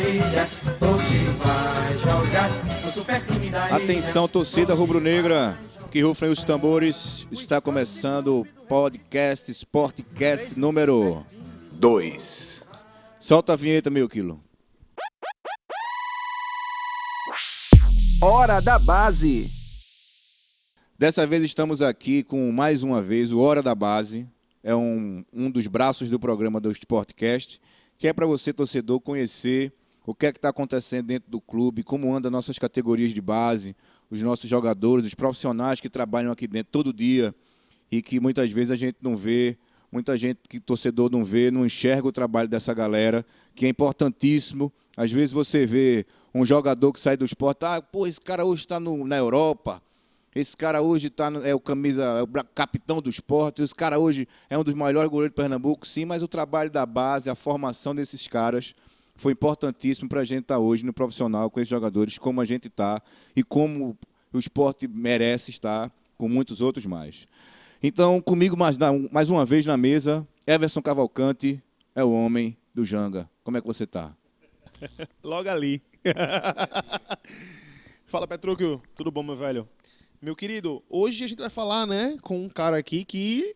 ilha, hoje vai jogar no supertime da ilha. Atenção, torcida rubro-negra, que rufem os tambores. Está começando o podcast Sportcast número 2. Solta a vinheta, meu quilo. Hora da Base. Dessa vez estamos aqui com, mais uma vez, o Hora da Base. É um dos braços do programa do Sportcast, que é para você, torcedor, conhecer o que é que está acontecendo dentro do clube, como andam nossas categorias de base, os nossos jogadores, os profissionais que trabalham aqui dentro todo dia e que muitas vezes a gente não vê, muita gente que torcedor não vê, não enxerga o trabalho dessa galera, que é importantíssimo. Às vezes você vê um jogador que sai do esporte, esse cara hoje está na Europa, esse cara hoje é o capitão do esporte, esse cara hoje é um dos melhores goleiros de Pernambuco, sim, mas o trabalho da base, a formação desses caras foi importantíssimo para a gente estar hoje no profissional com esses jogadores, como a gente está e como o esporte merece estar com muitos outros mais. Então, comigo mais uma vez na mesa, Everson Cavalcante é o homem do Janga. Como é que você está? Logo ali. Fala, Petrúquio. Tudo bom, meu velho? Meu querido, hoje a gente vai falar, né, com um cara aqui que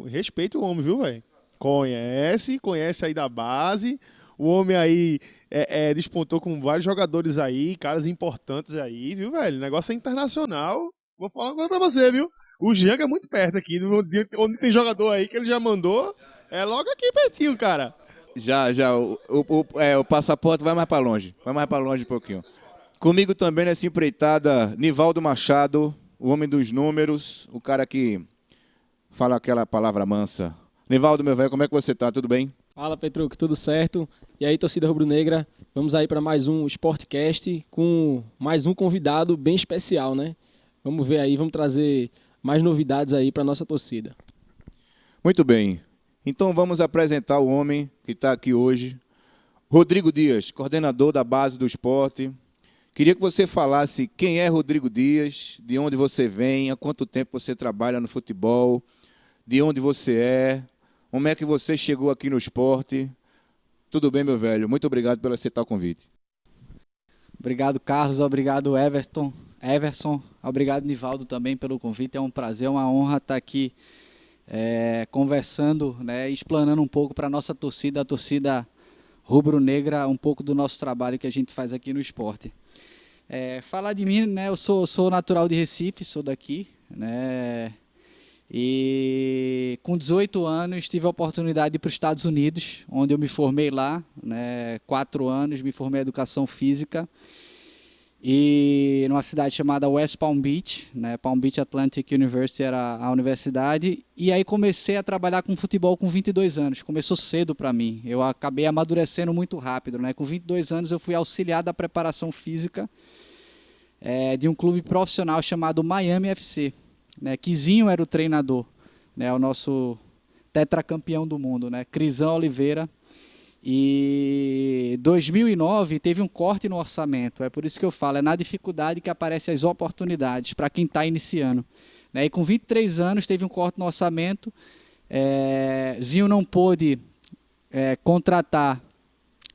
respeita o homem, viu, velho? Conhece aí da base. O homem aí despontou com vários jogadores aí, caras importantes aí, viu, velho? O negócio é internacional. Vou falar uma coisa pra você, viu? O Janga é muito perto aqui. Onde tem jogador aí que ele já mandou, é logo aqui pertinho, cara. Já. O passaporte vai mais para longe. Vai mais para longe um pouquinho. Comigo também nessa empreitada, Nivaldo Machado, o homem dos números, o cara que fala aquela palavra mansa. Nivaldo, meu velho, como é que você tá? Tudo bem? Fala, Petruc, tudo certo? E aí, torcida rubro-negra, vamos aí para mais um Sportcast com mais um convidado bem especial, né? Vamos ver aí, vamos trazer mais novidades aí para nossa torcida. Muito bem. Então vamos apresentar o homem que está aqui hoje, Rodrigo Dias, coordenador da base do esporte. Queria que você falasse quem é Rodrigo Dias, de onde você vem, há quanto tempo você trabalha no futebol, de onde você é, como é que você chegou aqui no esporte. Tudo bem, meu velho? Muito obrigado por aceitar o convite. Obrigado, Carlos. Obrigado, Everson. Obrigado, Nivaldo, também pelo convite. É um prazer, uma honra estar aqui conversando, né, explanando um pouco para a nossa torcida, a torcida rubro-negra, um pouco do nosso trabalho que a gente faz aqui no esporte. Falar de mim, né, eu sou natural de Recife, sou daqui, né, e com 18 anos tive a oportunidade de ir para os Estados Unidos, onde eu me formei lá, né, 4 anos, me formei em Educação Física, e numa cidade chamada West Palm Beach, né, Palm Beach Atlantic University era a universidade, e aí comecei a trabalhar com futebol com 22 anos, começou cedo para mim, eu acabei amadurecendo muito rápido, né, com 22 anos eu fui auxiliar da preparação física de um clube profissional chamado Miami FC, né, Quizinho era o treinador, né, o nosso tetracampeão do mundo, né, Crisão Oliveira. E 2009 teve um corte no orçamento, é por isso que eu falo, é na dificuldade que aparecem as oportunidades para quem está iniciando, né? E com 23 anos teve um corte no orçamento, Zinho não pôde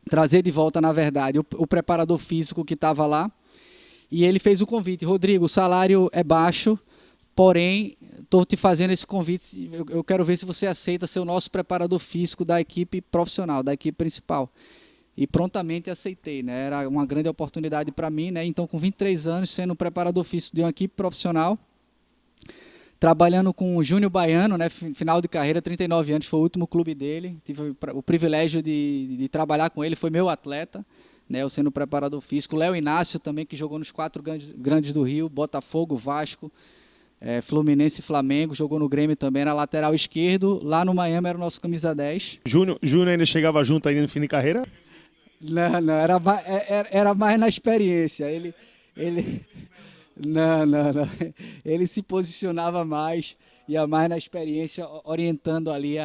trazer de volta, na verdade, o preparador físico que estava lá, e ele fez o convite: Rodrigo, o salário é baixo, porém, estou te fazendo esse convite, eu quero ver se você aceita ser o nosso preparador físico da equipe profissional, da equipe principal. E prontamente aceitei, né? Era uma grande oportunidade para mim, né? Então, com 23 anos, sendo preparador físico de uma equipe profissional, trabalhando com o Júnior Baiano, né? Final de carreira, 39 anos, foi o último clube dele. Tive o privilégio de trabalhar com ele, foi meu atleta, né? Eu sendo preparador físico. Léo Inácio também, que jogou nos 4 grandes do Rio, Botafogo, Vasco, Fluminense e Flamengo, jogou no Grêmio também, era lateral esquerdo, lá no Miami era o nosso camisa 10. Júnior ainda chegava junto aí no fim de carreira? Não, era mais na experiência, não, ele se posicionava mais, ia mais na experiência, orientando ali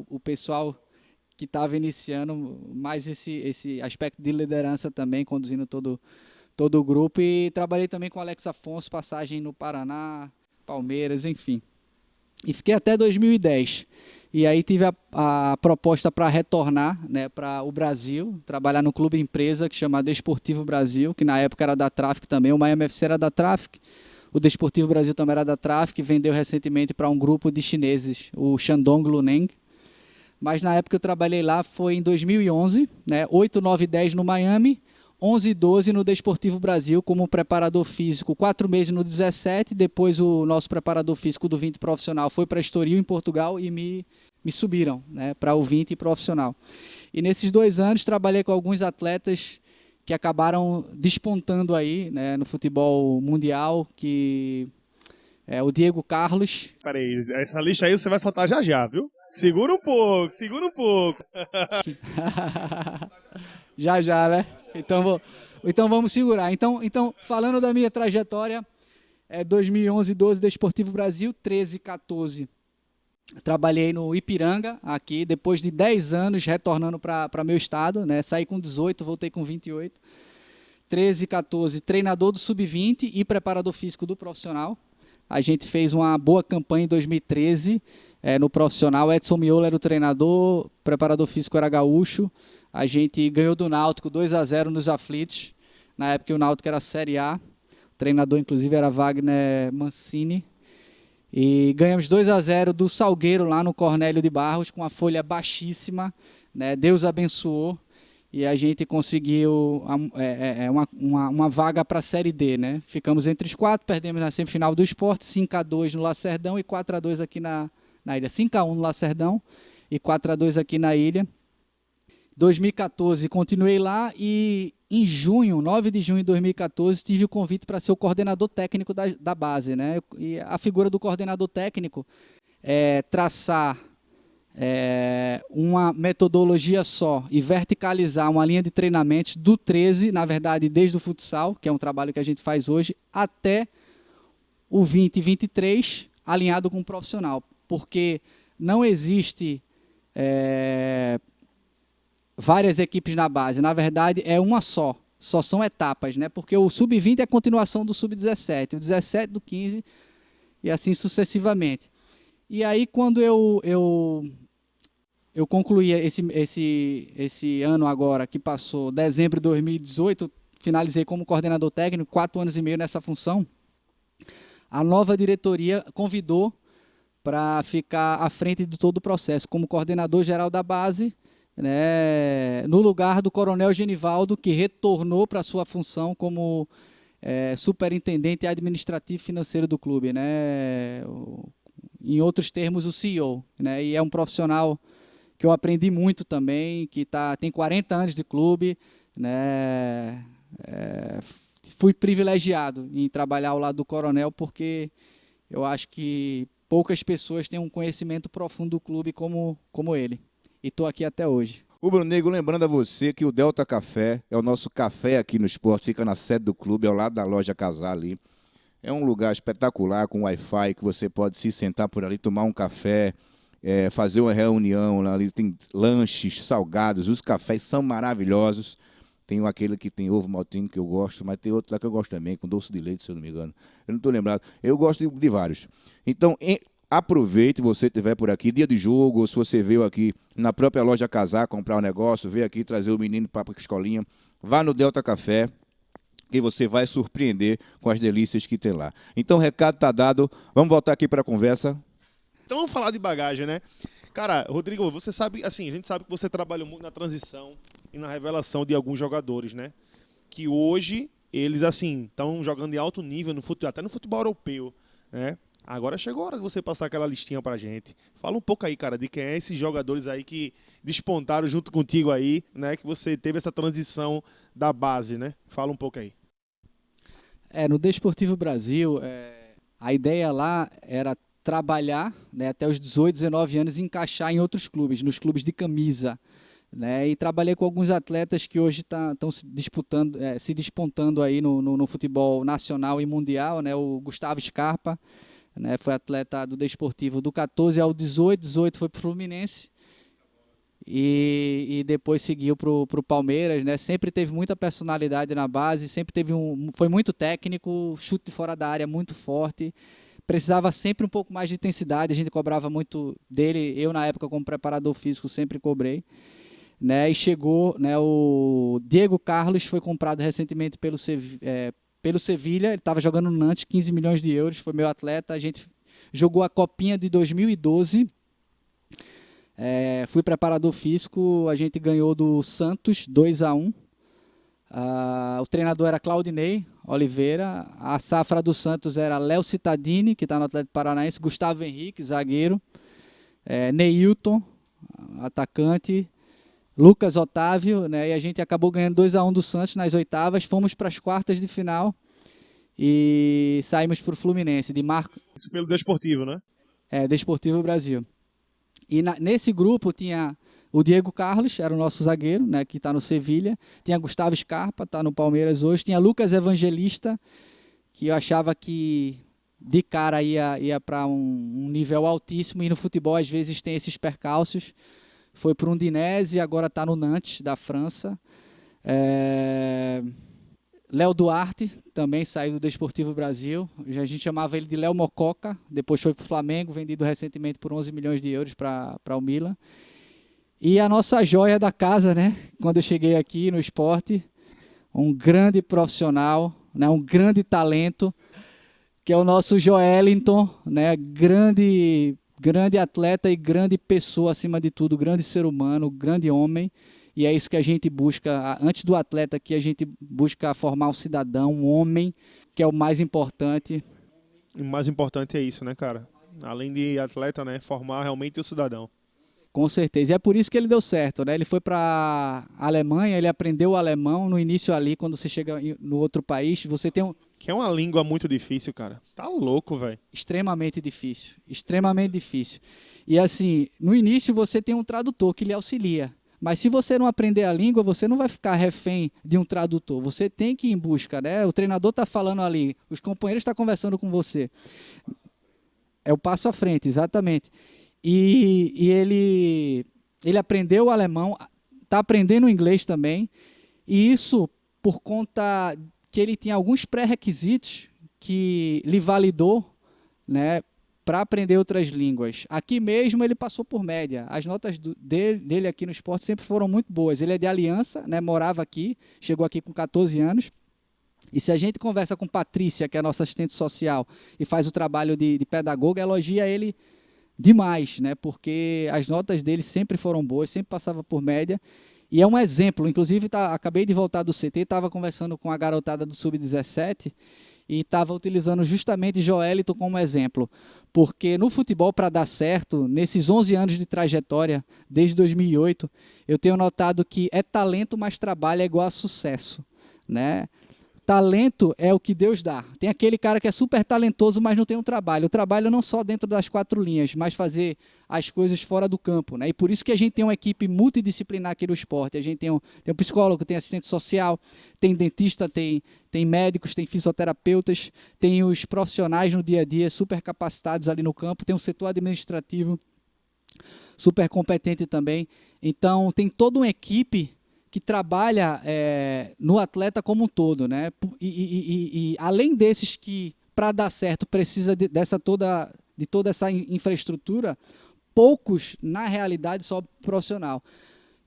o pessoal que estava iniciando, mais esse aspecto de liderança também, conduzindo todo o grupo, e trabalhei também com o Alex Afonso, passagem no Paraná, Palmeiras, enfim. E fiquei até 2010. E aí tive a proposta para retornar, né, para o Brasil, trabalhar no clube empresa que chama Desportivo Brasil, que na época era da Traffic também, o Miami FC era da Traffic, o Desportivo Brasil também era da Traffic, vendeu recentemente para um grupo de chineses, o Shandong Luneng. Mas na época que eu trabalhei lá foi em 2011, né, 8, 9 e 10 no Miami, 11 e 12 no Desportivo Brasil como preparador físico, 4 meses no 17, depois o nosso preparador físico do 20 profissional foi para Estoril, em Portugal, e me subiram, né, para o 20 profissional. E nesses 2 anos trabalhei com alguns atletas que acabaram despontando aí, né, no futebol mundial, que é o Diego Carlos. Peraí, essa lista aí você vai soltar já já, viu? Segura um pouco, segura um pouco. Já já, né? Então vamos segurar. Então, falando da minha trajetória, 2011, 12 Desportivo Brasil, 13, 14 trabalhei no Ipiranga, aqui, depois de 10 anos retornando para meu estado, né? Saí com 18, voltei com 28. 13, 14, treinador do Sub-20 e preparador físico do profissional. A gente fez uma boa campanha em 2013, no profissional. Edson Miolo era o treinador, preparador físico era Gaúcho. A gente ganhou do Náutico 2-0 nos aflitos. Na época o Náutico era a Série A. O treinador, inclusive, era Wagner Mancini. E ganhamos 2-0 do Salgueiro lá no Cornélio de Barros, com uma folha baixíssima, né? Deus abençoou e a gente conseguiu uma vaga para a Série D, né? Ficamos entre os 4, perdemos na semifinal do Sport, 5-2 no Lacerdão e 4-2 aqui na ilha. 5-1 no Lacerdão e 4-2 aqui na ilha. 2014 continuei lá e em junho, 9 de junho de 2014, tive o convite para ser o coordenador técnico da base, né? E a figura do coordenador técnico é traçar uma metodologia só e verticalizar uma linha de treinamentos do 13, na verdade, desde o futsal, que é um trabalho que a gente faz hoje, até o 20 e 23, alinhado com o profissional. Porque não existe várias equipes na base, na verdade é uma só são etapas, né? Porque o Sub-20 é a continuação do Sub-17, o 17 do 15 e assim sucessivamente. E aí quando eu concluí esse ano agora, que passou, dezembro de 2018, finalizei como coordenador técnico, 4 anos e meio nessa função, a nova diretoria convidou para ficar à frente de todo o processo, como coordenador geral da base, né, no lugar do Coronel Genivaldo, que retornou para a sua função como superintendente administrativo financeiro do clube, né, em outros termos, o CEO. Né, e é um profissional que eu aprendi muito também, que tem 40 anos de clube, né, fui privilegiado em trabalhar ao lado do Coronel, porque eu acho que poucas pessoas têm um conhecimento profundo do clube como ele. E estou aqui até hoje. Rubro Negro, lembrando a você que o Delta Café é o nosso café aqui no esporte, fica na sede do clube, ao lado da loja Casar ali. É um lugar espetacular, com Wi-Fi, que você pode se sentar por ali, tomar um café, fazer uma reunião lá, ali tem lanches, salgados, os cafés são maravilhosos. Tem aquele que tem ovo maltinho que eu gosto, mas tem outro lá que eu gosto também, com doce de leite, se eu não me engano. Eu não estou lembrado. Eu gosto de vários. Então, aproveite, você estiver por aqui, dia de jogo, ou se você veio aqui na própria loja Casar comprar um negócio, veio aqui trazer o menino para a escolinha, vá no Delta Café, que você vai surpreender com as delícias que tem lá. Então, o recado está dado. Vamos voltar aqui para a conversa. Então vamos falar de bagagem, né? Cara, Rodrigo, você sabe, assim, a gente sabe que você trabalhou muito na transição e na revelação de alguns jogadores, né? Que hoje eles, assim, estão jogando em alto nível no futebol, até no futebol europeu, né? Agora chegou a hora de você passar aquela listinha pra gente. Fala um pouco aí, cara, de quem é esses jogadores aí que despontaram junto contigo aí, né? Que você teve essa transição da base, né? Fala um pouco aí. No Desportivo Brasil, a ideia lá era trabalhar, né, até os 18, 19 anos e encaixar em outros clubes, nos clubes de camisa. Né? E trabalhei com alguns atletas que hoje estão se despontando aí no futebol nacional e mundial. Né? O Gustavo Scarpa, né, foi atleta do Desportivo do 14 ao 18, 18 foi para o Fluminense e depois seguiu para o Palmeiras. Né? Sempre teve muita personalidade na base, sempre foi muito técnico, chute fora da área muito forte, precisava sempre um pouco mais de intensidade, a gente cobrava muito dele, eu na época como preparador físico sempre cobrei, né? E chegou, né, o Diego Carlos foi comprado recentemente pelo Sevilha, ele estava jogando no Nantes, 15 milhões de euros, foi meu atleta, a gente jogou a Copinha de 2012, fui preparador físico, a gente ganhou do Santos 2-1. O treinador era Claudinei Oliveira, a safra do Santos era Léo Cittadini, que está no Atlético Paranaense, Gustavo Henrique, zagueiro, Neilton, atacante, Lucas Otávio, né, e a gente acabou ganhando 2-1 do Santos nas oitavas, fomos para as quartas de final e saímos para o Fluminense, de Marco... Isso pelo Desportivo, né? Desportivo Brasil. E nesse grupo tinha o Diego Carlos, era o nosso zagueiro, né, que está no Sevilha. Tinha Gustavo Scarpa, está no Palmeiras hoje. Tinha Lucas Evangelista, que eu achava que de cara ia para um nível altíssimo. E no futebol, às vezes, tem esses percalços. Foi para o Udinese e agora está no Nantes, da França. Léo Duarte, também saiu do Desportivo Brasil. A gente chamava ele de Léo Mococa. Depois foi para o Flamengo, vendido recentemente por 11 milhões de euros para o Milan. E a nossa joia da casa, né? Quando eu cheguei aqui no esporte, um grande profissional, né? Um grande talento, que é o nosso Joelinton, né? Grande atleta e grande pessoa acima de tudo, grande ser humano, grande homem. E é isso que a gente busca, antes do atleta aqui, a gente busca formar um cidadão, um homem, que é o mais importante. E o mais importante é isso, né, cara? Além de atleta, né? Formar realmente o cidadão. Com certeza. E é por isso que ele deu certo, né? Ele foi para a Alemanha, ele aprendeu o alemão no início ali, quando você chega no outro país, você tem um... Que é uma língua muito difícil, cara. Tá louco, velho. Extremamente difícil. Extremamente difícil. E assim, no início você tem um tradutor que lhe auxilia. Mas se você não aprender a língua, você não vai ficar refém de um tradutor. Você tem que ir em busca, né? O treinador está falando ali, os companheiros estão conversando com você. É o passo à frente, exatamente. E ele aprendeu o alemão, está aprendendo o inglês também, e isso por conta que ele tinha alguns pré-requisitos que lhe validou, né, para aprender outras línguas. Aqui mesmo ele passou por média, as notas dele aqui no esporte sempre foram muito boas. Ele é de Aliança, né, morava aqui, chegou aqui com 14 anos, e se a gente conversa com Patrícia, que é a nossa assistente social, e faz o trabalho de pedagoga, elogia ele demais, né? Porque as notas dele sempre foram boas, sempre passava por média. E é um exemplo, inclusive acabei de voltar do CT, estava conversando com a garotada do Sub-17 e estava utilizando justamente Joelinton como exemplo. Porque no futebol, para dar certo, nesses 11 anos de trajetória, desde 2008, eu tenho notado que é talento mais trabalho é igual a sucesso, né? Talento é o que Deus dá. Tem aquele cara que é super talentoso, mas não tem um trabalho. O trabalho não só dentro das 4 linhas, mas fazer as coisas fora do campo, né? E por isso que a gente tem uma equipe multidisciplinar aqui no esporte. A gente tem um psicólogo, tem assistente social, tem dentista, tem médicos, tem fisioterapeutas, tem os profissionais no dia a dia super capacitados ali no campo, tem um setor administrativo super competente também. Então, tem toda uma equipe que trabalha no atleta como um todo, né? E além desses que, para dar certo, precisa de toda essa infraestrutura, poucos, na realidade, só profissional.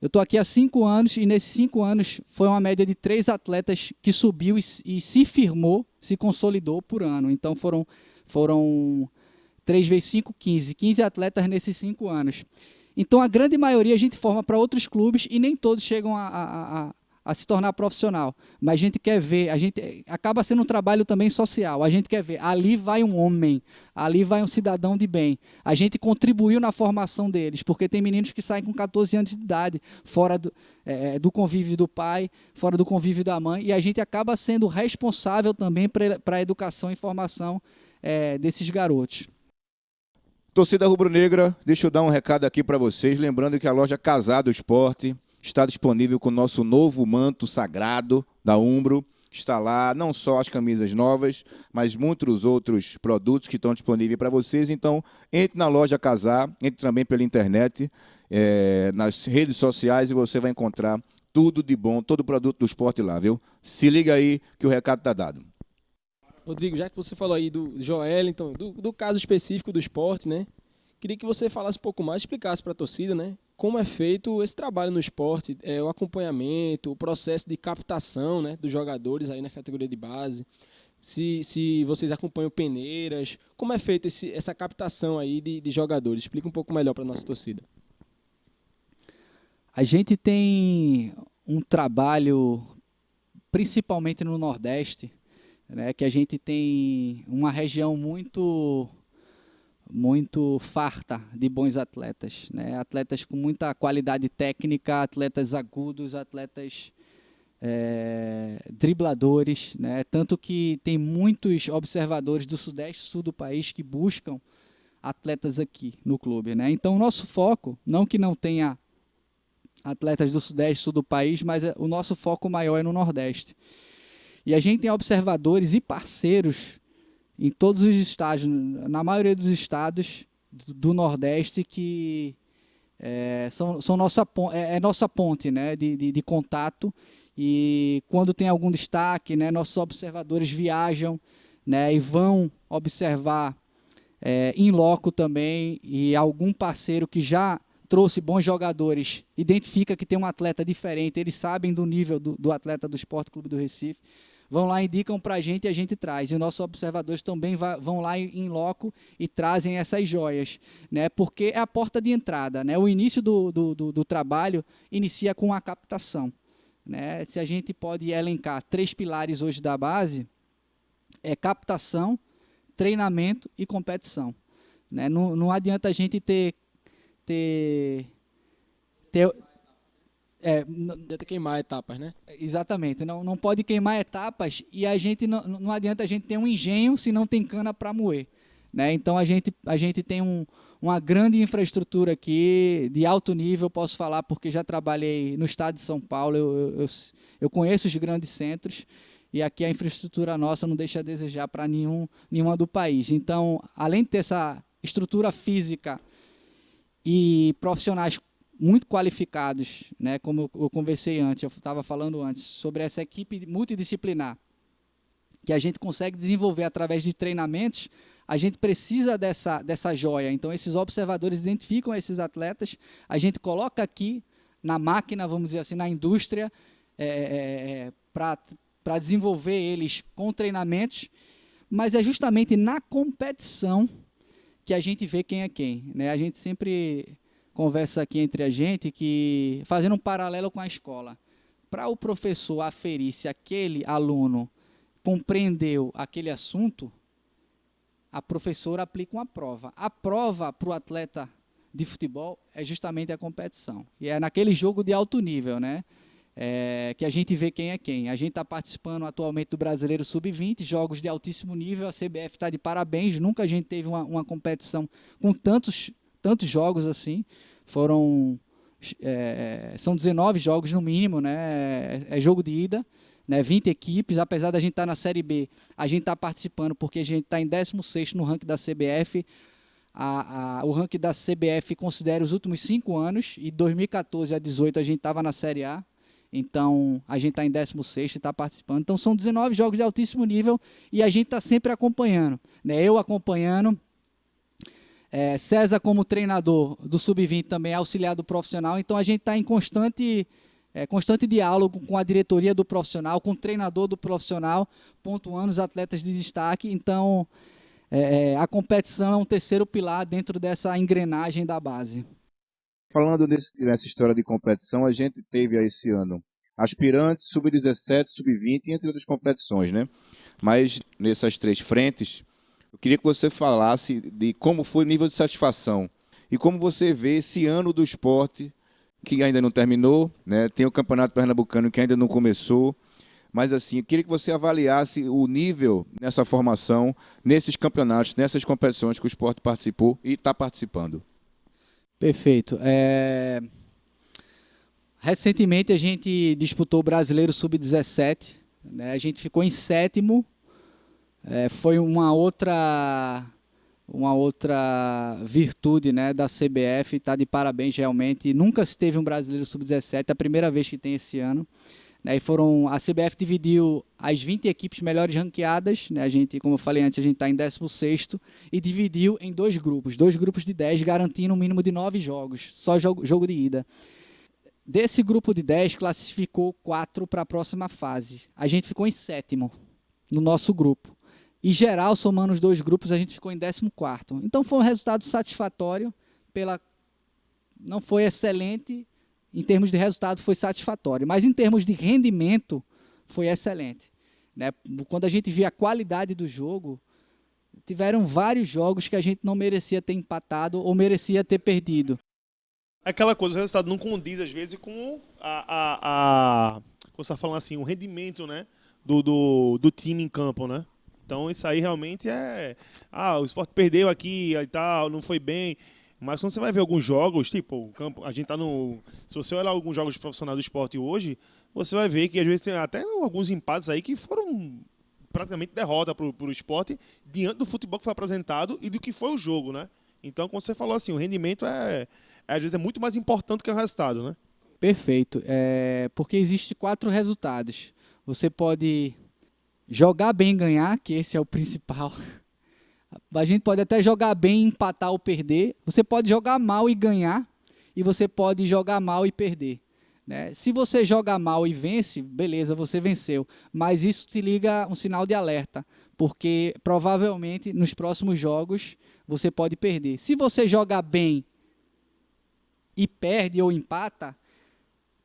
Eu estou aqui há 5 anos e nesses 5 anos foi uma média de 3 atletas que subiu e se firmou, se consolidou por ano. Então foram 3 vezes 5, 15 atletas nesses 5 anos. Então, a grande maioria a gente forma para outros clubes e nem todos chegam a se tornar profissional. Mas a gente quer ver, acaba sendo um trabalho também social. A gente quer ver, ali vai um homem, ali vai um cidadão de bem. A gente contribuiu na formação deles, porque tem meninos que saem com 14 anos de idade, fora do convívio do pai, fora do convívio da mãe, e a gente acaba sendo responsável também para a educação e formação desses garotos. Torcida rubro-negra, deixa eu dar um recado aqui para vocês, lembrando que a loja Casado Esporte está disponível com o nosso novo manto sagrado da Umbro. Está lá não só as camisas novas, mas muitos outros produtos que estão disponíveis para vocês. Então, entre na loja Casar, entre também pela internet, nas redes sociais e você vai encontrar tudo de bom, todo o produto do esporte lá, viu? Se liga aí que o recado está dado. Rodrigo, já que você falou aí do Joelinton, do caso específico do esporte, né? Queria que você falasse um pouco mais, explicasse para a torcida, né? Como é feito esse trabalho no esporte, o acompanhamento, o processo de captação, né, dos jogadores aí na categoria de base. Se vocês acompanham peneiras, como é feito essa captação aí de jogadores? Explica um pouco melhor para a nossa torcida. A gente tem um trabalho, principalmente no Nordeste, né, que a gente tem uma região muito farta de bons atletas, né? Atletas com muita qualidade técnica, atletas agudos, atletas dribladores, né? Tanto que tem muitos observadores do Sudeste e Sul do país que buscam atletas aqui no clube, né? Então o nosso foco, não que não tenha atletas do Sudeste e Sul do país, mas o nosso foco maior é no Nordeste. E a gente tem observadores e parceiros em todos os estádios, na maioria dos estados do Nordeste, que são nossa ponte, né, de contato. E quando tem algum destaque, né, nossos observadores viajam, né, e vão observar in loco também, e algum parceiro que já trouxe bons jogadores identifica que tem um atleta diferente, eles sabem do nível do atleta do Sport Clube do Recife, vão lá, indicam para a gente e a gente traz. E nossos observadores também vão lá em loco e trazem essas joias, né? Porque é a porta de entrada, né? O início do trabalho inicia com a captação, né? Se a gente pode elencar 3 pilares hoje da base, é captação, treinamento e competição, né? Não adianta a gente ter Adianta queimar etapas, né? exatamente, não pode queimar etapas e a gente não adianta a gente ter um engenho se não tem cana para moer, né? Então a gente tem uma grande infraestrutura aqui de alto nível, posso falar porque já trabalhei no estado de São Paulo, eu conheço os grandes centros e aqui a infraestrutura nossa não deixa a desejar para nenhuma do país. Então, além de ter essa estrutura física e profissionais muito qualificados, né, como eu conversei antes, eu estava falando antes, sobre essa equipe multidisciplinar, que a gente consegue desenvolver através de treinamentos, a gente precisa dessa joia. Então, esses observadores identificam esses atletas, a gente coloca aqui na máquina, vamos dizer assim, na indústria, para desenvolver eles com treinamentos, mas é justamente na competição que a gente vê quem é quem, né? A gente sempre conversa aqui entre a gente que, fazendo um paralelo com a escola, para o professor aferir se aquele aluno compreendeu aquele assunto, a professora aplica uma prova. A prova para o atleta de futebol é justamente a competição. E é naquele jogo de alto nível, né? Que a gente vê quem é quem. A gente está participando atualmente do Brasileiro Sub-20, jogos de altíssimo nível, a CBF está de parabéns, nunca a gente teve uma competição com tantos jogos assim, são 19 jogos no mínimo, né? É jogo de ida, né? 20 equipes, apesar da gente estar na Série B, a gente está participando porque a gente está em 16º no ranking da CBF, o ranking da CBF considera os últimos 5 anos, e 2014 a 2018 a gente estava na Série A, então a gente está em 16º e está participando, então são 19 jogos de altíssimo nível e a gente está sempre acompanhando, né? Eu acompanhando, César como treinador do Sub-20 também é auxiliar do profissional, então a gente está em constante diálogo com a diretoria do profissional, com o treinador do profissional, pontuando os atletas de destaque, então a competição é um terceiro pilar dentro dessa engrenagem da base. Falando nessa história de competição, a gente teve esse ano aspirantes, sub-17, sub-20, entre outras competições, né? Mas nessas 3 frentes, eu queria que você falasse de como foi o nível de satisfação e como você vê esse ano do esporte, que ainda não terminou, né? Tem o Campeonato Pernambucano que ainda não começou, mas assim, eu queria que você avaliasse o nível nessa formação, nesses campeonatos, nessas competições que o esporte participou e está participando. Perfeito. Recentemente a gente disputou o Brasileiro Sub-17, né? A gente ficou em 7º, foi uma outra virtude, né, da CBF, está de parabéns realmente. Nunca se teve um Brasileiro Sub-17, é a primeira vez que tem esse ano, né? A CBF dividiu as 20 equipes melhores ranqueadas, né? A gente, como eu falei antes, a gente está em 16º, e dividiu em dois grupos de 10, garantindo um mínimo de 9 jogos, só jogo de ida. Desse grupo de 10, classificou 4 para a próxima fase. A gente ficou em 7º no nosso grupo. Em geral, somando os dois grupos, a gente ficou em 14º. Então foi um resultado satisfatório, não foi excelente, em termos de resultado foi satisfatório, mas em termos de rendimento foi excelente, né? Quando a gente via a qualidade do jogo, tiveram vários jogos que a gente não merecia ter empatado ou merecia ter perdido. Aquela coisa, o resultado não condiz às vezes com como você está falando assim, o rendimento, né, do time em campo, né? Então isso aí realmente o Sport perdeu aqui e tal, não foi bem. Mas quando você vai ver alguns jogos, tipo, a gente tá se você olhar alguns jogos profissionais do Sport hoje, você vai ver que às vezes tem até alguns empates aí que foram praticamente derrota pro Sport diante do futebol que foi apresentado e do que foi o jogo, né? Então, quando você falou assim, o rendimento às vezes é muito mais importante que o resultado, né? Perfeito. Porque existem 4 resultados. Você pode jogar bem e ganhar, que esse é o principal. A gente pode até jogar bem, empatar ou perder. Você pode jogar mal e ganhar, e você pode jogar mal e perder, né? Se você joga mal e vence, beleza, você venceu. Mas isso te liga um sinal de alerta, porque provavelmente nos próximos jogos você pode perder. Se você joga bem e perde ou empata,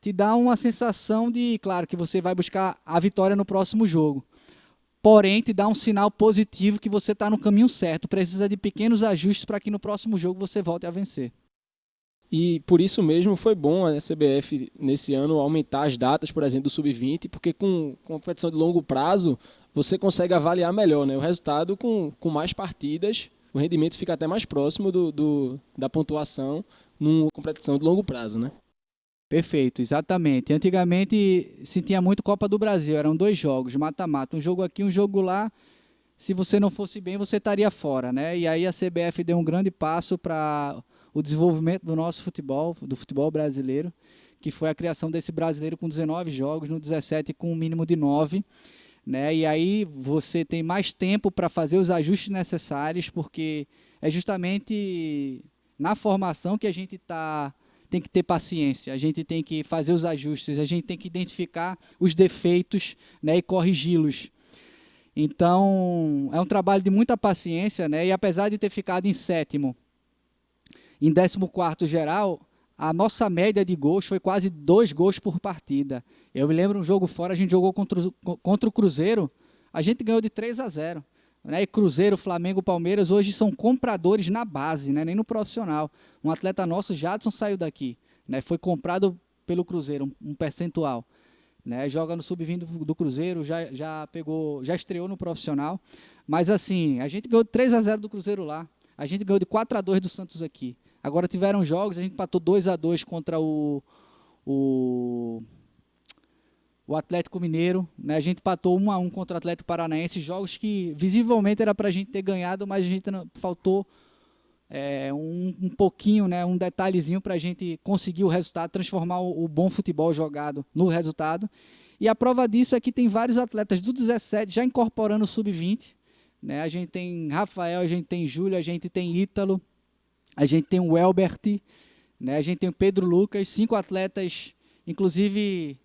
te dá uma sensação de, claro, que você vai buscar a vitória no próximo jogo. Porém, te dá um sinal positivo que você está no caminho certo. Precisa de pequenos ajustes para que no próximo jogo você volte a vencer. E por isso mesmo foi bom a CBF nesse ano aumentar as datas, por exemplo, do Sub-20, porque com competição de longo prazo você consegue avaliar melhor, né, o resultado com mais partidas. O rendimento fica até mais próximo da pontuação numa competição de longo prazo, né? Perfeito, exatamente. Antigamente se tinha muito Copa do Brasil, eram 2 jogos, mata-mata, um jogo aqui, um jogo lá. Se você não fosse bem, você estaria fora, né? E aí a CBF deu um grande passo para o desenvolvimento do nosso futebol, do futebol brasileiro, que foi a criação desse brasileiro com 19 jogos, no 17 com um mínimo de 9, né? E aí você tem mais tempo para fazer os ajustes necessários, porque é justamente na formação que a gente tem que ter paciência, a gente tem que fazer os ajustes, a gente tem que identificar os defeitos, né, e corrigi-los. Então, é um trabalho de muita paciência, né? E apesar de ter ficado em 7º, em 14º geral, a nossa média de gols foi quase 2 gols por partida. Eu me lembro um jogo fora, a gente jogou contra o Cruzeiro, a gente ganhou de 3-0. Né? E Cruzeiro, Flamengo, Palmeiras hoje são compradores na base, né? Nem no profissional. Um atleta nosso, Jadson, saiu daqui, né? Foi comprado pelo Cruzeiro, um percentual, né? Joga no sub-20 do Cruzeiro, já estreou no profissional. Mas assim, a gente ganhou de 3-0 do Cruzeiro lá, a gente ganhou de 4-2 do Santos aqui. Agora tiveram jogos, a gente empatou 2-2 contra o Atlético Mineiro, né? A gente empatou 1-1 contra o Atlético Paranaense, jogos que visivelmente era para a gente ter ganhado, mas a gente faltou um pouquinho, né? Um detalhezinho para a gente conseguir o resultado, transformar o bom futebol jogado no resultado. E a prova disso é que tem vários atletas do 17 já incorporando o sub-20, né? A gente tem Rafael, a gente tem Júlio, a gente tem Ítalo, a gente tem o Elbert, né? A gente tem o Pedro Lucas, 5 atletas, inclusive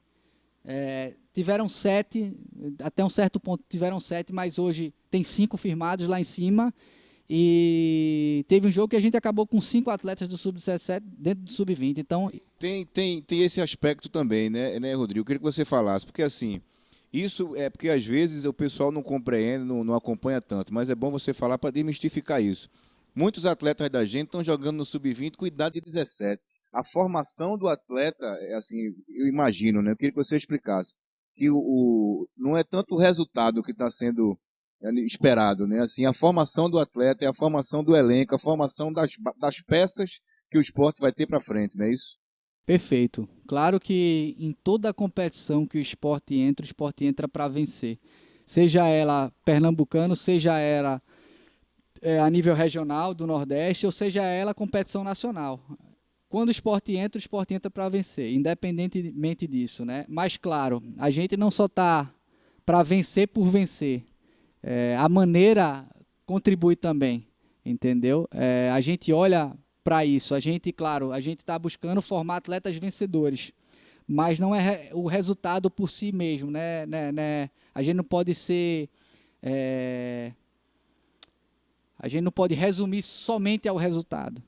tiveram 7, até um certo ponto tiveram 7, mas hoje tem 5 firmados lá em cima. E teve um jogo que a gente acabou com 5 atletas do sub-17 dentro do sub-20. Então tem esse aspecto também, né, Rodrigo? Eu queria que você falasse, porque assim, isso é porque às vezes o pessoal não compreende, não acompanha tanto, mas é bom você falar para desmistificar isso. Muitos atletas da gente estão jogando no sub-20 com idade de 17. A formação do atleta, assim, eu imagino, né? Eu queria que você explicasse que não é tanto o resultado que está sendo esperado, né? Assim, a formação do atleta é a formação do elenco, a formação das peças que o esporte vai ter para frente, não é isso? Perfeito. Claro que em toda a competição que o esporte entra para vencer. Seja ela pernambucano, seja ela a nível regional do Nordeste, ou seja ela competição nacional. quando o esporte entra para vencer, independentemente disso, né? Mas, claro, a gente não só está para vencer por vencer. A maneira contribui também, entendeu? A gente olha para isso. A gente está buscando formar atletas vencedores, mas não é o resultado por si mesmo, né? A gente não pode ser... a gente não pode resumir somente ao resultado,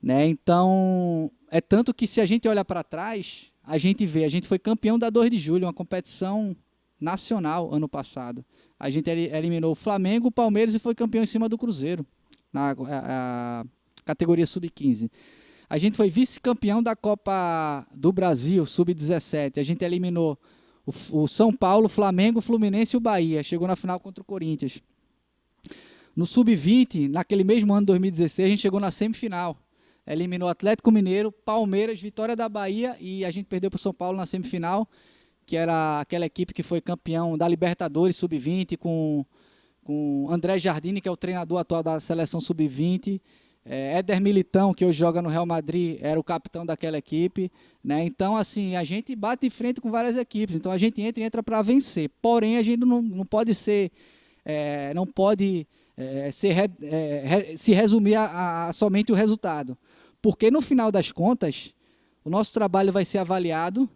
né? Então, é tanto que se a gente olha para trás, a gente foi campeão da 2 de julho, uma competição nacional ano passado. A gente eliminou o Flamengo, o Palmeiras e foi campeão em cima do Cruzeiro, na categoria sub-15. A gente foi vice-campeão da Copa do Brasil, sub-17. A gente eliminou o São Paulo, o Flamengo, o Fluminense e o Bahia. Chegou na final contra o Corinthians. No sub-20, naquele mesmo ano, 2016, a gente chegou na semifinal. Eliminou Atlético Mineiro, Palmeiras, Vitória da Bahia e a gente perdeu para o São Paulo na semifinal, que era aquela equipe que foi campeão da Libertadores sub-20 com André Jardine, que é o treinador atual da seleção sub-20. Éder Militão, que hoje joga no Real Madrid, era o capitão daquela equipe, né? Então, assim, a gente bate em frente com várias equipes. Então, a gente entra para vencer. Porém, a gente não pode ser... não pode se resumir a somente o resultado. Porque, no final das contas, o nosso trabalho vai ser avaliado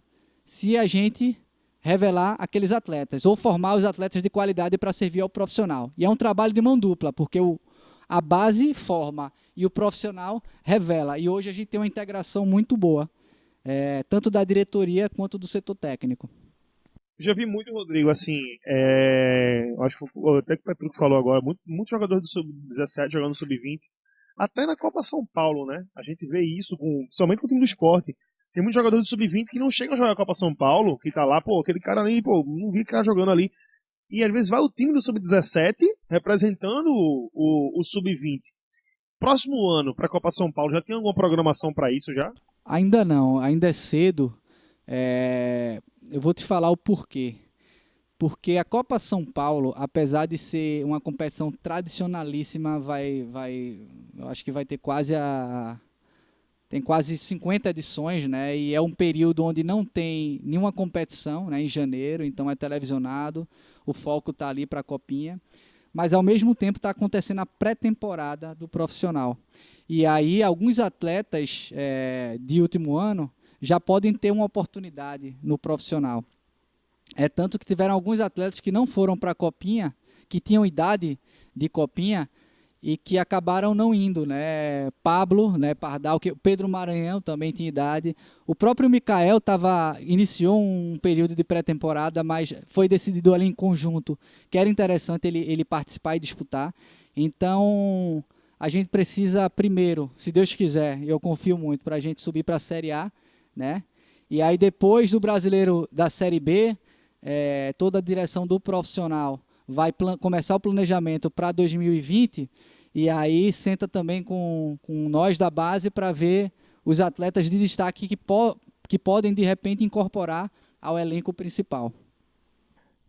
se a gente revelar aqueles atletas ou formar os atletas de qualidade para servir ao profissional. E é um trabalho de mão dupla, porque a base forma e o profissional revela. E hoje a gente tem uma integração muito boa, tanto da diretoria quanto do setor técnico. Já vi muito, Rodrigo, assim, acho que até que o Petrucco falou agora, muitos jogadores do Sub-17 jogando no Sub-20, até na Copa São Paulo, né? A gente vê isso, somente com o time do esporte. Tem muitos jogadores do Sub-20 que não chegam a jogar a Copa São Paulo, que tá lá, aquele cara ali, não vi o cara jogando ali. E às vezes vai o time do Sub-17 representando o Sub-20. Próximo ano, para a Copa São Paulo, já tem alguma programação para isso já? Ainda não, ainda é cedo. Eu vou te falar o porquê. Porque a Copa São Paulo, apesar de ser uma competição tradicionalíssima, eu acho que vai ter tem quase 50 edições, né? E é um período onde não tem nenhuma competição, né? Em janeiro, então é televisionado, o foco está ali para a Copinha. Mas, ao mesmo tempo, está acontecendo a pré-temporada do profissional. E aí, alguns atletas de último ano já podem ter uma oportunidade no profissional. Tanto que tiveram alguns atletas que não foram para a Copinha, que tinham idade de Copinha, e que acabaram não indo, né? Pablo, né, Pardal, Pedro Maranhão também tinha idade. O próprio Mikael iniciou um período de pré-temporada, mas foi decidido ali em conjunto que era interessante ele participar e disputar. Então, a gente precisa primeiro, se Deus quiser, eu confio muito, para a gente subir para a Série A, né? E aí depois do brasileiro da Série B, toda a direção do profissional vai começar o planejamento para 2020 e aí senta também com nós da base para ver os atletas de destaque que podem, de repente, incorporar ao elenco principal.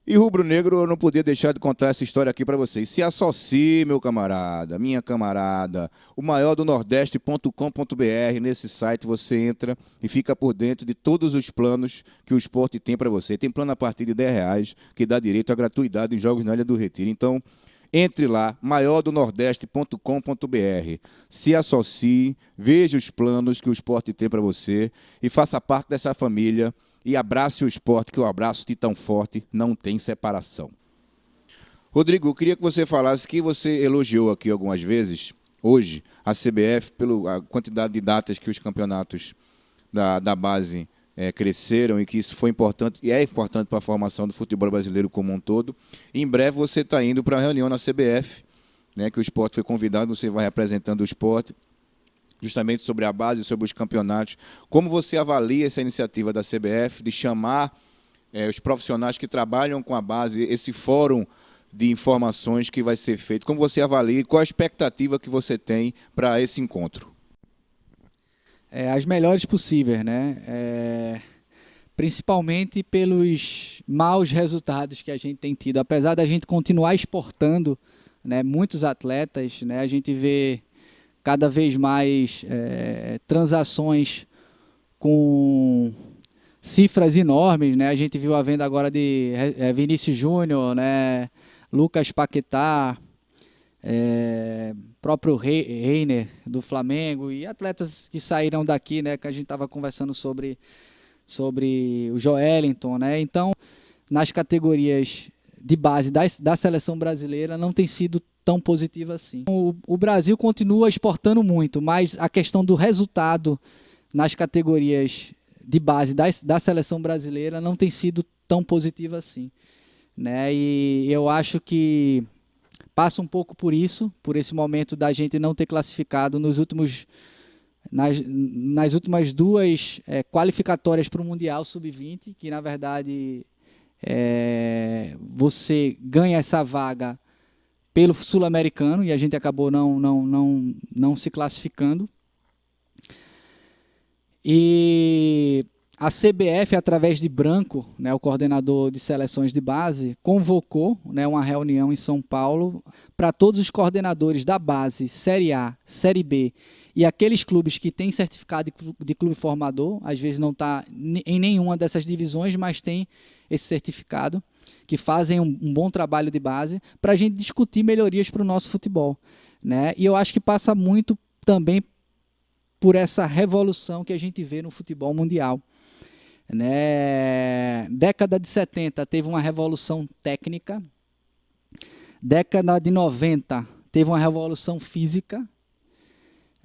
E rubro-negro, eu não podia deixar de contar essa história aqui para vocês. Se associe, meu camarada, minha camarada, o maior do Nordeste.com.br. Nesse site você entra e fica por dentro de todos os planos que o esporte tem para você. Tem plano a partir de R$10, que dá direito à gratuidade em jogos na Ilha do Retiro. Então, entre lá, maior do Nordeste.com.br. Se associe, veja os planos que o esporte tem para você e faça parte dessa família. E abrace o esporte, que o abraço de tão forte não tem separação. Rodrigo, eu queria que você falasse que você elogiou aqui algumas vezes, hoje, a CBF, pela quantidade de datas que os campeonatos da base cresceram e que isso foi importante, e é importante para a formação do futebol brasileiro como um todo. E em breve você está indo para a reunião na CBF, né, que o esporte foi convidado, você vai representando o esporte, justamente sobre a base, sobre os campeonatos. Como você avalia essa iniciativa da CBF de chamar os profissionais que trabalham com a base, esse fórum de informações que vai ser feito? Como você avalia e qual a expectativa que você tem para esse encontro? As melhores possíveis, né? Principalmente pelos maus resultados que a gente tem tido. Apesar da gente continuar exportando, né, muitos atletas, né, a gente vê cada vez mais transações com cifras enormes, né? A gente viu a venda agora de Vinícius Júnior, né? Lucas Paquetá, próprio Reiner do Flamengo e atletas que saíram daqui, né? Que a gente estava conversando sobre o Joelinton, né? Então, nas categorias de base da seleção brasileira não tem sido tão positiva assim. O Brasil continua exportando muito, mas a questão do resultado nas categorias de base da seleção brasileira não tem sido tão positiva assim, né? E eu acho que passa um pouco por isso, por esse momento da gente não ter classificado nas últimas duas qualificatórias para o Mundial Sub-20, que na verdade você ganha essa vaga pelo Sul-Americano e a gente acabou não se classificando. E a CBF, através de Branco, né, o coordenador de seleções de base, convocou, né, uma reunião em São Paulo para todos os coordenadores da base, Série A, Série B e aqueles clubes que têm certificado de clube formador, às vezes não está em nenhuma dessas divisões, mas tem esse certificado, que fazem um bom trabalho de base, para a gente discutir melhorias para o nosso futebol, né? E eu acho que passa muito também por essa revolução que a gente vê no futebol mundial, né? Década de 70 teve uma revolução técnica, década de 90 teve uma revolução física,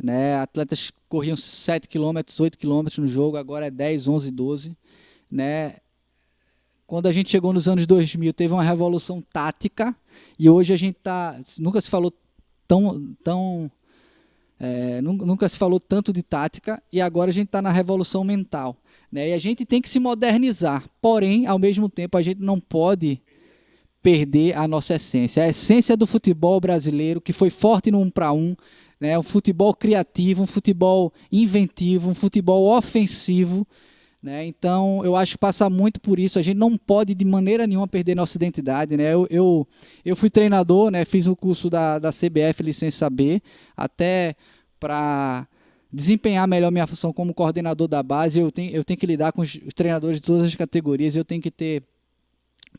né? Atletas corriam 7 km, 8 km no jogo, agora é 10, 11, 12, né? Quando a gente chegou nos anos 2000, teve uma revolução tática, e hoje a gente nunca se falou nunca se falou tanto de tática, e agora a gente está na revolução mental, né? E a gente tem que se modernizar, porém, ao mesmo tempo, a gente não pode perder a nossa essência. A essência do futebol brasileiro, que foi forte no 1 para 1, né? Um futebol criativo, um futebol inventivo, um futebol ofensivo, né? Então, eu acho que passa muito por isso. A gente não pode, de maneira nenhuma, perder nossa identidade, né? Eu fui treinador, né? Fiz o curso da CBF, licença B, até para desempenhar melhor minha função como coordenador da base. Eu tenho que lidar com os treinadores de todas as categorias, eu tenho que ter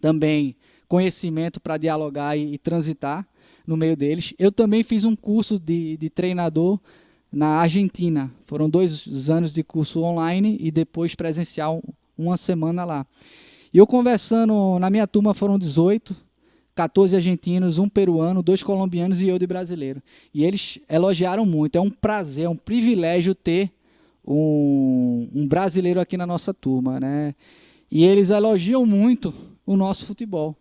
também conhecimento para dialogar e transitar no meio deles. Eu também fiz um curso de treinador na Argentina. Foram 2 anos de curso online e depois presencial, uma semana lá. E eu conversando, na minha turma foram 18, 14 argentinos, 1 peruano, 2 colombianos e eu de brasileiro. E eles elogiaram muito. É um prazer, é um privilégio ter um brasileiro aqui na nossa turma, né? E eles elogiam muito o nosso futebol,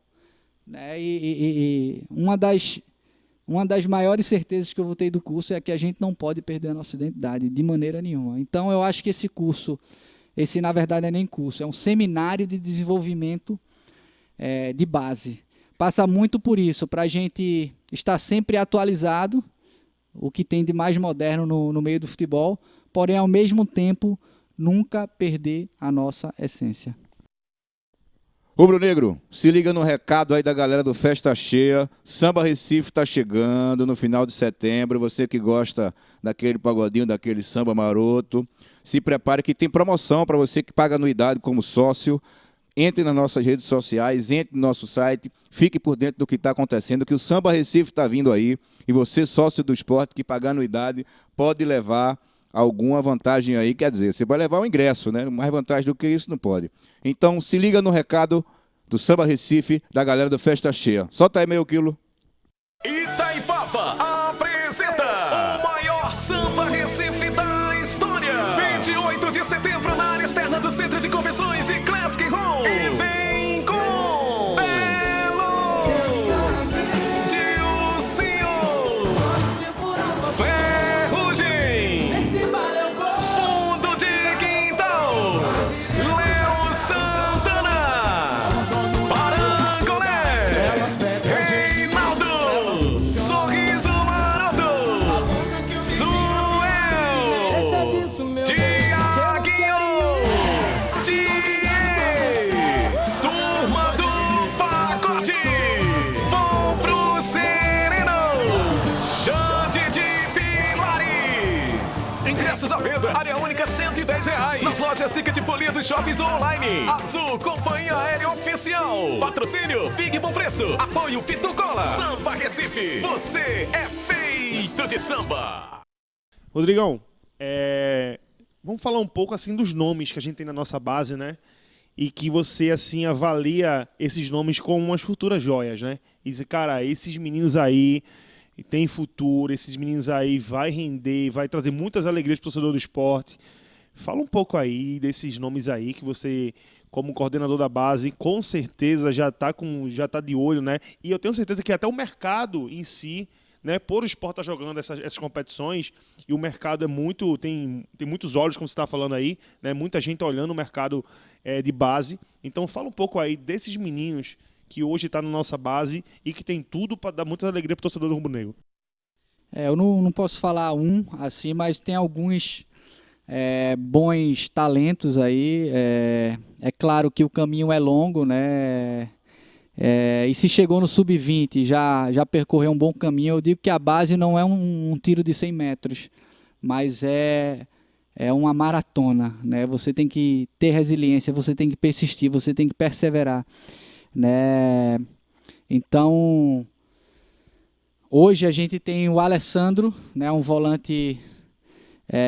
né? E uma das maiores certezas que eu vou ter do curso é que a gente não pode perder a nossa identidade, de maneira nenhuma. Então, eu acho que esse curso, na verdade não é nem curso, é um seminário de desenvolvimento de base. Passa muito por isso, para a gente estar sempre atualizado, o que tem de mais moderno no meio do futebol, porém, ao mesmo tempo, nunca perder a nossa essência. Rubro Negro, se liga no recado aí da galera do Festa Cheia. Samba Recife está chegando no final de setembro. Você que gosta daquele pagodinho, daquele samba maroto, se prepare que tem promoção para você que paga anuidade como sócio. Entre nas nossas redes sociais, entre no nosso site, fique por dentro do que está acontecendo, que o Samba Recife está vindo aí. E você, sócio do esporte, que pagar anuidade, pode levar alguma vantagem aí, quer dizer, você vai levar o ingresso, né? Mais vantagem do que isso não pode. Então, se liga no recado do Samba Recife, da galera do Festa Cheia. Solta aí meio quilo. Itaipava apresenta o maior Samba Recife da história. 28 de setembro, na área externa do Centro de Convenções e Classic Hall. E vem com Belo, Dilcinho, Ferrugem, Fundo de Quintal, Léo Santana, Parangolé, Reinaldo, Sorriso Maroto, Suel, Tiaguinho, Diê, ingressos à venda. Área única R$110. Nas lojas Ticket Folia dos shoppings online. Azul, companhia aérea oficial. Patrocínio, Big Bom Preço. Apoio Pitu Cola. Samba Recife. Você é feito de samba. Rodrigão, vamos falar um pouco assim dos nomes que a gente tem na nossa base, né? E que você assim avalia esses nomes como umas futuras joias, né? E diz, cara, esses meninos aí têm futuro, esses meninos aí vai render, vai trazer muitas alegrias para o torcedor do esporte. Fala um pouco aí desses nomes aí que você, como coordenador da base, com certeza já tá de olho, né? E eu tenho certeza que até o mercado em si, né, por o esporte estar jogando essas competições, e o mercado tem muitos olhos, como você está falando aí, né, muita gente olhando o mercado de base. Então fala um pouco aí desses meninos que hoje estão na nossa base e que tem tudo para dar muita alegria para o torcedor do Rubro Negro. Eu não posso falar um assim, mas tem alguns bons talentos aí. É claro que o caminho é longo, né? E se chegou no sub-20, já percorreu um bom caminho. Eu digo que a base não é um tiro de 100 metros, mas é uma maratona, né? Você tem que ter resiliência, você tem que persistir, você tem que perseverar, né? Então, hoje a gente tem o Alessandro, né? Um volante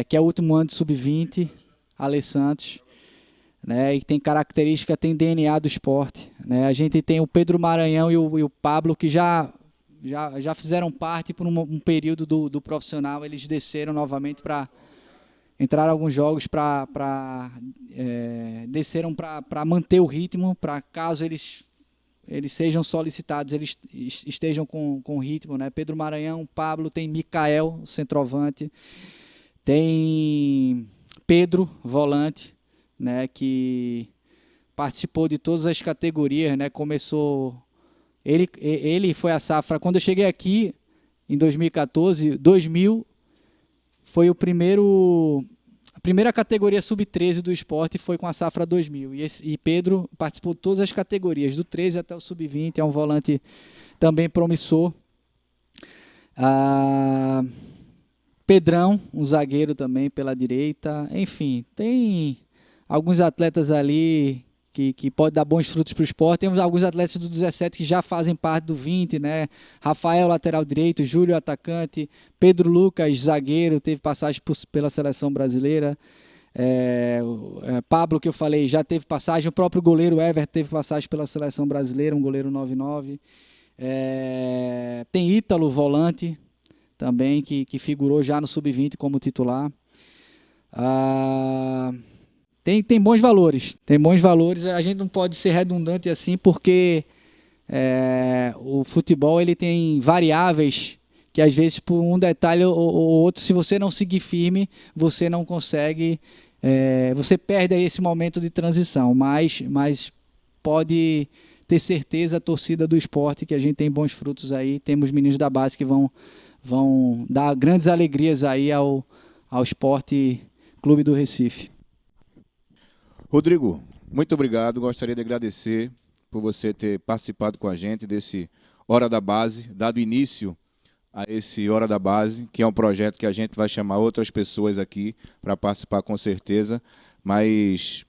que é o último ano de sub-20, Ale Santos, né, e tem característica, tem DNA do esporte, né? A gente tem o Pedro Maranhão e o Pablo, que já fizeram parte por um período do profissional. Eles desceram novamente para entrar alguns jogos, desceram para manter o ritmo, para caso eles sejam solicitados, eles estejam com ritmo, né? Pedro Maranhão, Pablo, tem Micael, centroavante, tem Pedro, volante, né, que participou de todas as categorias, né? Começou, ele foi a safra. Quando eu cheguei aqui em 2014, 2000 foi a primeira categoria sub-13 do esporte, foi com a safra 2000. E Pedro participou de todas as categorias, do 13 até o sub-20. É um volante também promissor. Pedrão, um zagueiro também pela direita. Enfim, tem alguns atletas ali que podem dar bons frutos para o esporte. Temos alguns atletas do 17 que já fazem parte do 20, né? Rafael, lateral direito, Júlio, atacante, Pedro Lucas, zagueiro, teve passagem pela seleção brasileira. Pablo, que eu falei, já teve passagem. O próprio goleiro Everton teve passagem pela seleção brasileira, um goleiro 9-9. Tem Ítalo, volante, também, que figurou já no sub-20 como titular. Tem bons valores. Tem bons valores. A gente não pode ser redundante assim, porque o futebol ele tem variáveis que às vezes por um detalhe ou outro, se você não seguir firme, você não consegue, você perde aí esse momento de transição. Mas pode ter certeza, a torcida do esporte, que a gente tem bons frutos aí. Temos meninos da base que vão dar grandes alegrias aí ao Esporte Clube do Recife. Rodrigo, muito obrigado. Gostaria de agradecer por você ter participado com a gente desse Hora da Base, dado início a esse Hora da Base, que é um projeto que a gente vai chamar outras pessoas aqui para participar com certeza, mas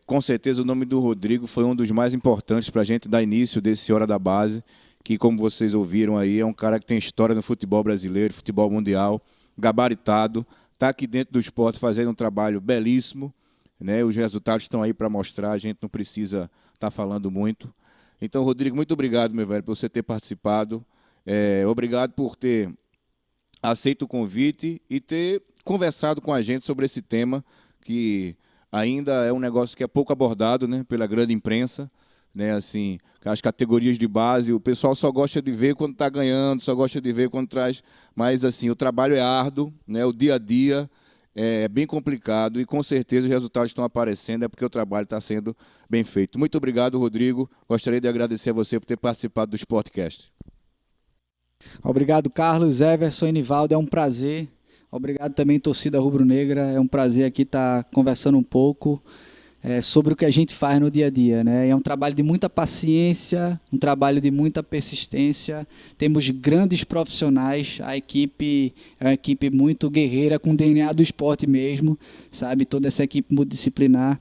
com certeza o nome do Rodrigo foi um dos mais importantes para a gente dar início desse Hora da Base, que, como vocês ouviram aí, é um cara que tem história no futebol brasileiro, futebol mundial, gabaritado, está aqui dentro do esporte fazendo um trabalho belíssimo, né? Os resultados estão aí para mostrar, a gente não precisa estar falando muito. Então, Rodrigo, muito obrigado, meu velho, por você ter participado. Obrigado por ter aceito o convite e ter conversado com a gente sobre esse tema, que ainda é um negócio que é pouco abordado, né, pela grande imprensa, né, assim, as categorias de base, o pessoal só gosta de ver quando está ganhando, só gosta de ver quando traz, mas assim, o trabalho é árduo, né, o dia a dia é bem complicado e com certeza os resultados estão aparecendo, é porque o trabalho está sendo bem feito. Muito obrigado, Rodrigo, gostaria de agradecer a você por ter participado do Sportcast. Obrigado, Carlos, Everson e Nivaldo, é um prazer. Obrigado também, torcida rubro-negra, é um prazer aqui estar conversando um pouco. sobre o que a gente faz no dia a dia, né? É um trabalho de muita paciência, um trabalho de muita persistência. Temos grandes profissionais, a equipe é uma equipe muito guerreira, com DNA do esporte mesmo, sabe? Toda essa equipe multidisciplinar.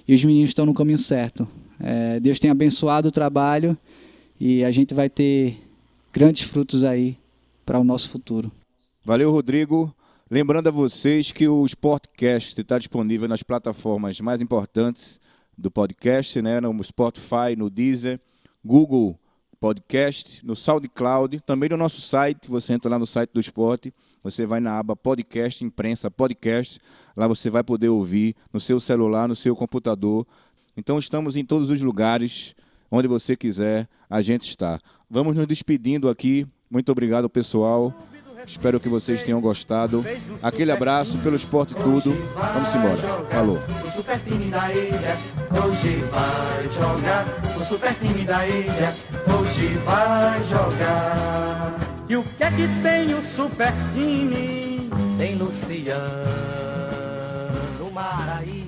E os meninos estão no caminho certo. Deus tem abençoado o trabalho e a gente vai ter grandes frutos aí para o nosso futuro. Valeu, Rodrigo. Lembrando a vocês que o Sportcast está disponível nas plataformas mais importantes do podcast, né? No Spotify, no Deezer, Google Podcast, no SoundCloud, também no nosso site. Você entra lá no site do Esporte, você vai na aba Podcast, Imprensa, Podcast. Lá você vai poder ouvir no seu celular, no seu computador. Então estamos em todos os lugares, onde você quiser, a gente está. Vamos nos despedindo aqui. Muito obrigado, pessoal. Espero que vocês tenham gostado. Aquele abraço pelo esporte tudo. Vamos embora. Falou. O super time da ilha hoje vai jogar. O super time da ilha hoje vai jogar. E o que é que tem o super time? Tem Luciano Maraí.